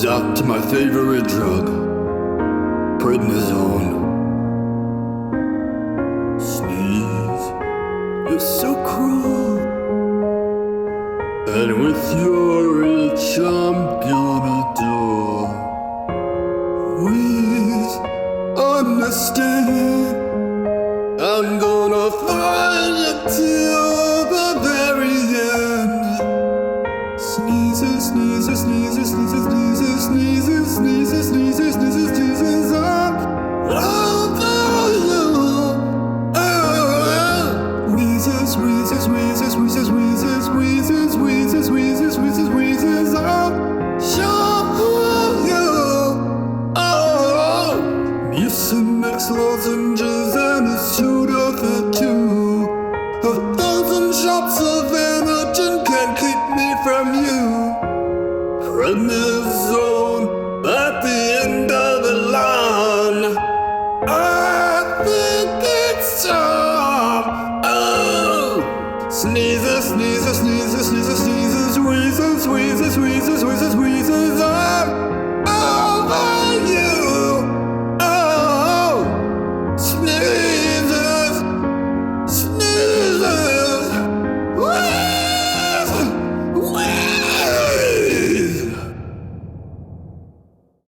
out to my favorite drug, prednisone. Sneeze, you're so cruel, and with your itch I'm gonna do. Please understand, I'm gonna fight it till the very end. Sneezes, sneezes, sneezes, sneezes, sneezes, sneezes, sneezes, sneezes, sneezes, sneezes, I'm over you. Wheezes, wheezes, wheezes, wheezes, wheezes, wheezes, wheezes, wheezes, wheezes, wheezes, I'm sure you. Mucinex lozenges and a suit of it too. 1,000 shots of Energen can't keep me from you. Prednisone at the end of the line. I think it's time. Oh, sneezes, sneezes, sneezes, sneezes, sneezes, wheezes, wheezes, wheezes, wheezes, wheezes.